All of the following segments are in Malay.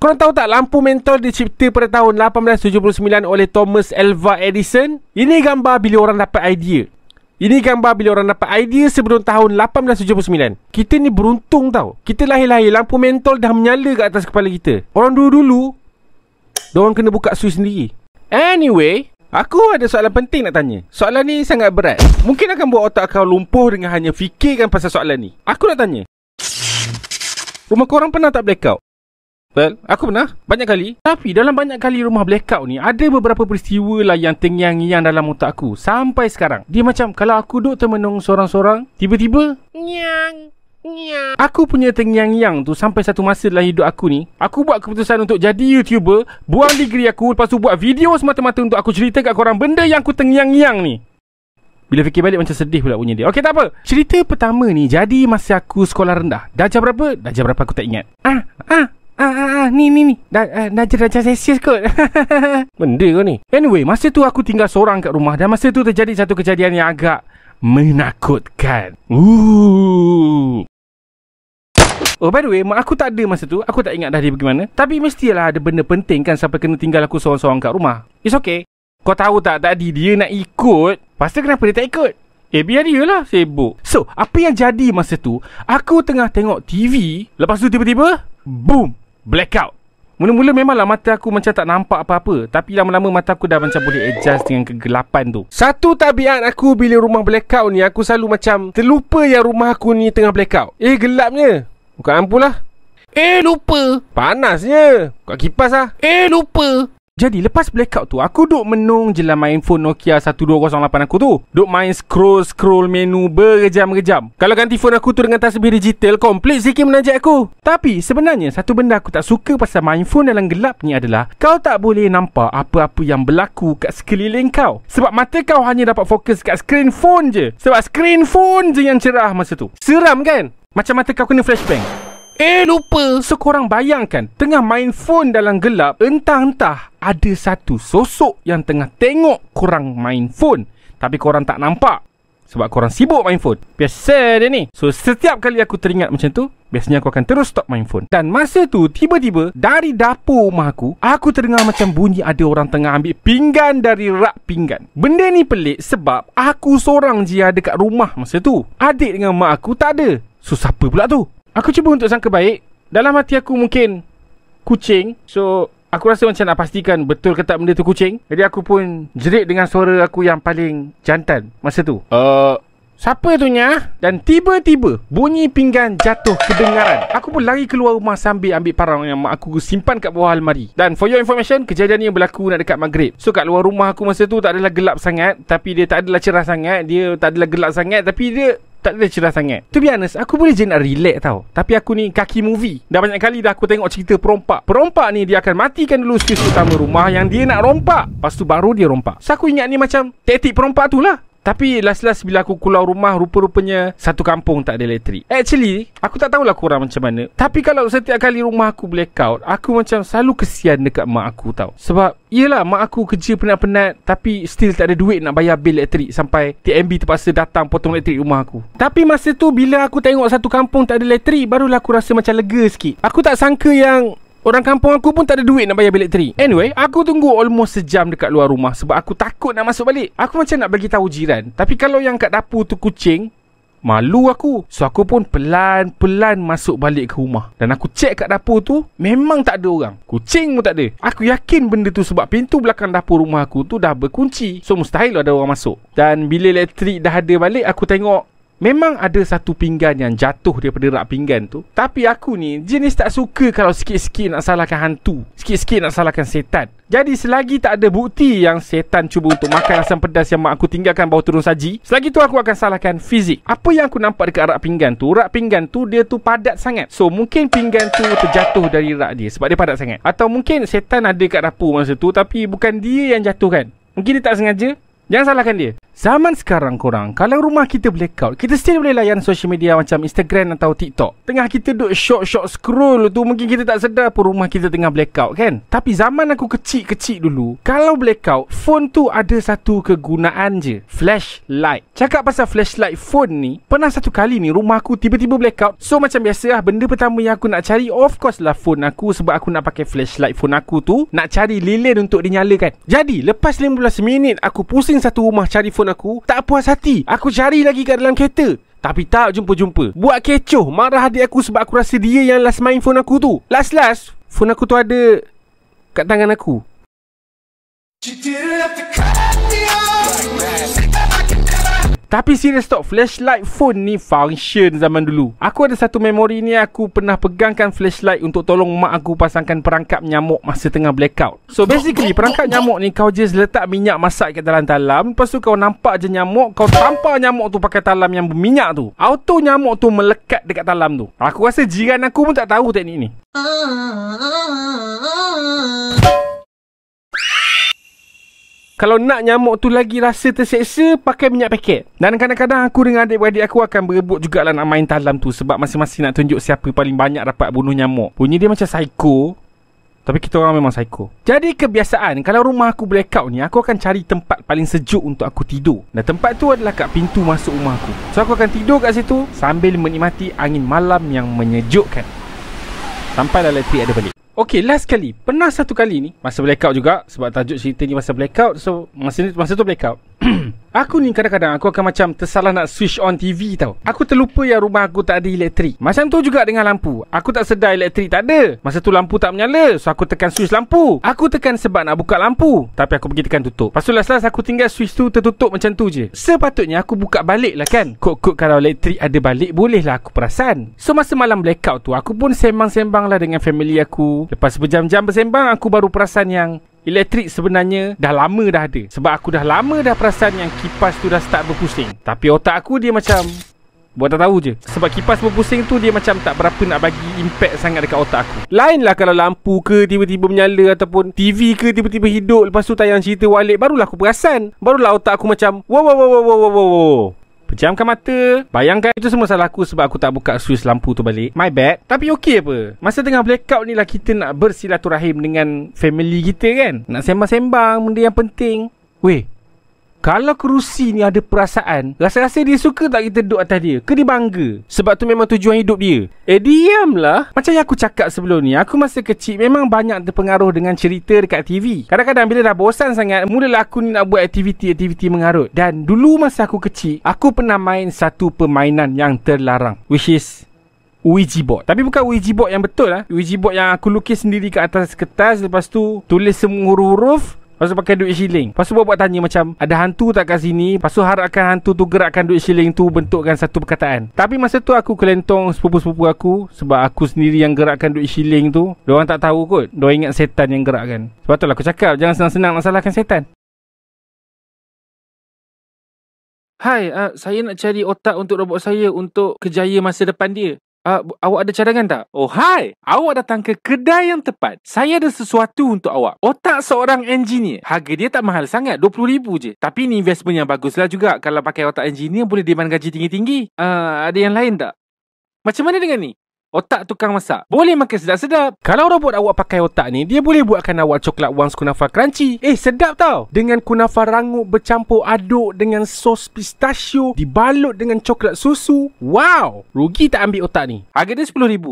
Korang tahu tak lampu mentol dicipta pada tahun 1879 oleh Thomas Alva Edison? Ini gambar bila orang dapat idea. Ini gambar bila orang dapat idea sebelum tahun 1879. Kita ni beruntung tau. Kita lahir-lahir lampu mentol dah menyala kat atas kepala kita. Orang dulu-dulu diorang kena buka switch sendiri. Anyway, aku ada soalan penting nak tanya. Soalan ni sangat berat. Mungkin akan buat otak kau lumpuh dengan hanya fikirkan pasal soalan ni. Aku nak tanya, rumah korang pernah tak blackout? Well, aku pernah. Banyak kali. Tapi dalam banyak kali rumah blackout ni, ada beberapa peristiwa lah yang terngiang-ngiang dalam otak aku. Sampai sekarang. Dia macam kalau aku duduk termenung sorang-sorang, tiba-tiba nyang. Aku punya terngiang-ngiang tu sampai satu masa dalam hidup aku ni, aku buat keputusan untuk jadi YouTuber, buang degree aku, lepas tu buat video semata-mata untuk aku cerita kat korang benda yang aku terngiang-ngiang ni. Bila fikir balik macam sedih pula punya dia. Okey, tak apa. Cerita pertama ni jadi masa aku sekolah rendah. Darjah berapa? Darjah berapa aku tak ingat. Ni. Darjah Celsius kot. Benda kau ni. Anyway, masa tu aku tinggal seorang kat rumah. Dan masa tu terjadi satu kejadian yang agak menakutkan. Oh, by the way, mak aku tak ada masa tu. Aku tak ingat dah dia pergi mana. Tapi mestilah ada benda penting kan sampai kena tinggal aku seorang-seorang kat rumah. It's okay. Kau tahu tak tadi dia nak ikut. Lepas tu kenapa dia tak ikut? Biar dia lah sibuk. So, apa yang jadi masa tu, aku tengah tengok TV. Lepas tu tiba-tiba, boom, blackout. Mula-mula memanglah mata aku macam tak nampak apa-apa. Tapi lama-lama mata aku dah macam boleh adjust dengan kegelapan tu. Satu tabiat aku bila rumah blackout ni, aku selalu macam terlupa yang rumah aku ni tengah blackout. Gelapnya. Buka lampu lah. Lupa. Panasnya. Buka kipas lah. Lupa. Jadi lepas blackout tu, aku duk menung je lah main phone Nokia 1208 aku tu. Duk main scroll menu berjam-jam. Kalau ganti phone aku tu dengan tasbih digital, komplit sikit menajak aku. Tapi sebenarnya satu benda aku tak suka pasal main phone dalam gelap ni adalah kau tak boleh nampak apa-apa yang berlaku kat sekeliling kau. Sebab mata kau hanya dapat fokus kat screen phone je. Sebab screen phone je yang cerah masa tu. Seram kan? Macam mata kau kena flashbang. Lupa. So korang bayangkan, tengah main phone dalam gelap, entah-entah ada satu sosok yang tengah tengok korang main phone, tapi korang tak nampak sebab korang sibuk main phone. Biasa dia ni. So setiap kali aku teringat macam tu, biasanya aku akan terus stop main phone. Dan masa tu tiba-tiba dari dapur rumah aku terdengar macam bunyi ada orang tengah ambil pinggan dari rak pinggan. Benda ni pelik sebab aku seorang je ada kat rumah masa tu. Adik dengan mak aku tak ada. So siapa pula tu? Aku cuba untuk sangka baik. Dalam hati aku mungkin kucing. So aku rasa macam nak pastikan betul ke tak benda tu kucing. Jadi aku pun jerit dengan suara aku yang paling jantan masa tu. Siapa tu nya? Dan tiba-tiba bunyi pinggan jatuh kedengaran. Aku pun lari keluar rumah sambil ambil parang yang mak aku simpan kat bawah almari. Dan for your information, kejadian ni berlaku nak dekat maghrib. So kat luar rumah aku masa tu tak adalah gelap sangat, tapi dia tak adalah cerah sangat. Dia tak adalah gelap sangat, tapi dia tak ada cerah sangat. To be honest, aku boleh je nak relax tau. Tapi aku ni kaki movie. Dah banyak kali dah aku tengok cerita perompak. Perompak ni dia akan matikan dulu switch utama rumah yang dia nak rompak. Lepas tu baru dia rompak. So aku ingat ni macam taktik perompak tu lah. Tapi last bila aku keluar rumah, rupa-rupanya satu kampung tak ada elektrik. Actually, aku tak tahulah korang macam mana. Tapi kalau setiap kali rumah aku blackout, aku macam selalu kesian dekat mak aku tau. Sebab yelah, mak aku kerja penat-penat, tapi still tak ada duit nak bayar bil elektrik. Sampai TMB terpaksa datang potong elektrik rumah aku. Tapi masa tu bila aku tengok satu kampung tak ada elektrik, barulah aku rasa macam lega sikit. Aku tak sangka yang orang kampung aku pun tak ada duit nak bayar bil elektrik. Anyway, aku tunggu almost sejam dekat luar rumah sebab aku takut nak masuk balik. Aku macam nak bagi tahu jiran. Tapi kalau yang kat dapur tu kucing, malu aku. So aku pun pelan-pelan masuk balik ke rumah. Dan aku cek kat dapur tu, memang tak ada orang. Kucing pun tak ada. Aku yakin benda tu sebab pintu belakang dapur rumah aku tu dah berkunci. So mustahil ada orang masuk. Dan bila elektrik dah ada balik, aku tengok memang ada satu pinggan yang jatuh daripada rak pinggan tu. Tapi aku ni jenis tak suka kalau sikit-sikit nak salahkan hantu, sikit-sikit nak salahkan setan. Jadi selagi tak ada bukti yang setan cuba untuk makan asam pedas yang mak aku tinggalkan bawah turun saji, selagi tu aku akan salahkan fizik. Apa yang aku nampak dekat rak pinggan tu dia tu padat sangat. So mungkin pinggan tu terjatuh dari rak dia sebab dia padat sangat. Atau mungkin setan ada kat dapur masa tu, tapi bukan dia yang jatuhkan. Mungkin dia tak sengaja. Jangan salahkan dia. Zaman sekarang korang, kalau rumah kita blackout, kita still boleh layan social media macam Instagram atau TikTok. Tengah kita duk short scroll tu, mungkin kita tak sedar pun rumah kita tengah blackout kan. Tapi zaman aku kecil-kecil dulu, kalau blackout, phone tu ada satu kegunaan je, flashlight. Cakap pasal flashlight phone ni, pernah satu kali ni rumah aku tiba-tiba blackout. So macam biasa lah, benda pertama yang aku nak cari, of course lah phone aku. Sebab aku nak pakai flashlight phone aku tu, nak cari lilin untuk dinyalakan. Jadi lepas 15 minit aku pusing satu rumah cari phone aku, tak puas hati, aku cari lagi kat dalam kereta, tapi tak jumpa-jumpa. Buat kecoh, marah adik aku sebab aku rasa dia yang last main phone aku tu. Last phone aku tu ada kat tangan aku. Tapi serius tak, flashlight phone ni function zaman dulu. Aku ada satu memori ni, aku pernah pegangkan flashlight untuk tolong mak aku pasangkan perangkap nyamuk masa tengah blackout. So basically perangkap nyamuk ni kau just letak minyak masak kat dalam talam, lepas tu kau nampak je nyamuk, kau tampar nyamuk tu pakai talam yang berminyak tu. Auto nyamuk tu melekat dekat talam tu. Aku rasa jiran aku pun tak tahu teknik ni. Kalau nak nyamuk tu lagi rasa terseksa, pakai minyak paket. Dan kadang-kadang aku dengan adik-beradik aku akan berebut jugalah nak main talam tu, sebab masing-masing nak tunjuk siapa paling banyak dapat bunuh nyamuk. Bunyi dia macam psycho, tapi kita orang memang psycho. Jadi kebiasaan, kalau rumah aku blackout ni, aku akan cari tempat paling sejuk untuk aku tidur. Dan tempat tu adalah kat pintu masuk rumah aku. So aku akan tidur kat situ sambil menikmati angin malam yang menyejukkan sampailah elektrik ada balik. Okay, last kali, pernah satu kali ni masa blackout juga, sebab tajuk cerita ni masa blackout. So masa tu blackout aku ni kadang-kadang aku akan macam tersalah nak switch on TV tau. Aku terlupa yang rumah aku tak ada elektrik. Macam tu juga dengan lampu, aku tak sedar elektrik tak ada. Masa tu lampu tak menyala, so aku tekan switch lampu. Aku tekan sebab nak buka lampu, tapi aku pergi tekan tutup. Lepas tu last aku tinggal switch tu tertutup macam tu je. Sepatutnya aku buka balik lah kan. Kok kalau elektrik ada balik, boleh lah aku perasan. So masa malam blackout tu, aku pun sembang-sembang lah dengan family aku. Lepas berjam-jam bersembang, aku baru perasan yang elektrik sebenarnya dah lama dah ada. Sebab aku dah lama dah perasan yang kipas tu dah start berpusing. Tapi otak aku dia macam buat tak tahu je. Sebab kipas berpusing tu dia macam tak berapa nak bagi impact sangat dekat otak aku. Lain lah kalau lampu ke tiba-tiba menyala, ataupun TV ke tiba-tiba hidup, lepas tu tayang cerita Walid, barulah aku perasan. Barulah otak aku macam wow. Pejamkan mata. Bayangkan itu semua salah aku sebab aku tak buka switch lampu tu balik. My bad. Tapi okey apa, masa tengah blackout ni lah kita nak bersilaturahim dengan family kita kan. Nak sembang-sembang benda yang penting. Weh, kalau kerusi ni ada perasaan, rasa-rasa dia suka tak kita duduk atas dia? Ke dia bangga? Sebab tu memang tujuan hidup dia. Diamlah. Macam yang aku cakap sebelum ni, aku masa kecil memang banyak terpengaruh dengan cerita dekat TV. Kadang-kadang bila dah bosan sangat, mulalah aku ni nak buat aktiviti mengarut. Dan dulu masa aku kecil, aku pernah main satu permainan yang terlarang, which is Ouija board. Tapi bukan Ouija board yang betul lah. Ouija board yang aku lukis sendiri kat atas kertas, lepas tu tulis semua huruf-huruf, lepas tu pakai duit shilling. Lepas tu buat tanya macam ada hantu tak kat sini. Lepas tu harapkan hantu tu gerakkan duit shilling tu, bentukkan satu perkataan. Tapi masa tu aku kelentong sepupu-sepupu aku, sebab aku sendiri yang gerakkan duit shilling tu. Diorang tak tahu kot, diorang ingat setan yang gerakkan. Sebab tu lah aku cakap, jangan senang-senang nak salahkan setan. Hai, saya nak cari otak untuk robot saya untuk kejaya masa depan dia. Awak ada cadangan tak? Oh hai, awak datang ke kedai yang tepat. Saya ada sesuatu untuk awak. Otak seorang engineer. Harga dia tak mahal sangat, RM20,000 je. Tapi ni investment yang bagus lah juga. Kalau pakai otak engineer boleh demand gaji tinggi-tinggi. Ada yang lain tak? Macam mana dengan ni? Otak tukang masak. Boleh makan sedap-sedap. Kalau robot awak pakai otak ni, dia boleh buatkan awak coklat Wang's Kunafa Crunchy. Sedap tau. Dengan kunafa rangup bercampur aduk dengan sos pistachio, dibalut dengan coklat susu. Wow, rugi tak ambil otak ni. Harga dia RM10,000.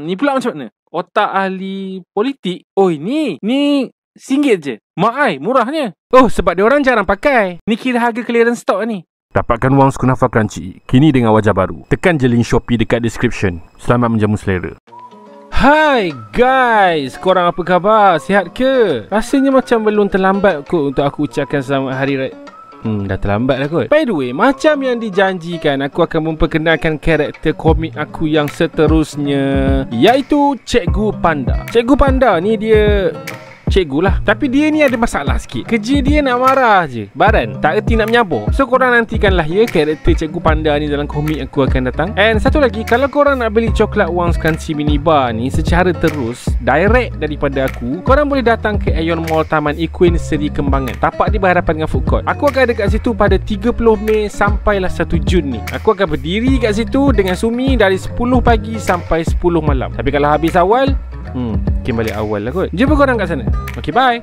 Ni pula macam mana? Otak ahli politik. Oh ini RM1 je. Mak ai, murahnya. Oh, sebab dia orang jarang pakai. Ni kira harga clearance stock ni. Dapatkan Wang's Kunafa Crunchy kini dengan wajah baru. Tekan je link Shopee dekat description. Selamat menjamu selera. Hai guys, korang apa khabar? Sihat ke? Rasanya macam belum terlambat kot untuk aku ucapkan selamat hari raya. Dah terlambat dah kot. By the way, macam yang dijanjikan, aku akan memperkenalkan karakter komik aku yang seterusnya, iaitu Cikgu Panda. Cikgu Panda ni dia cikgu lah. Tapi dia ni ada masalah sikit. Kerja dia nak marah je, baran, tak erti nak menyabar. So korang nantikanlah ya karakter Cikgu Panda ni dalam komik aku akan datang. And satu lagi, kalau korang nak beli coklat Wangz Crunchy Mini Bar ni secara terus direct daripada aku, korang boleh datang ke Aeon Mall Taman Equine Seri Kembangan. Tapak dia berhadapan dengan food court. Aku akan ada kat situ pada 30 Mei sampailah 1 Jun ni. Aku akan berdiri kat situ dengan Sumi dari 10 pagi sampai 10 malam. Tapi kalau habis awal, mungkin balik awal lah kot. Jumpa korang kat sana. Okay, bye.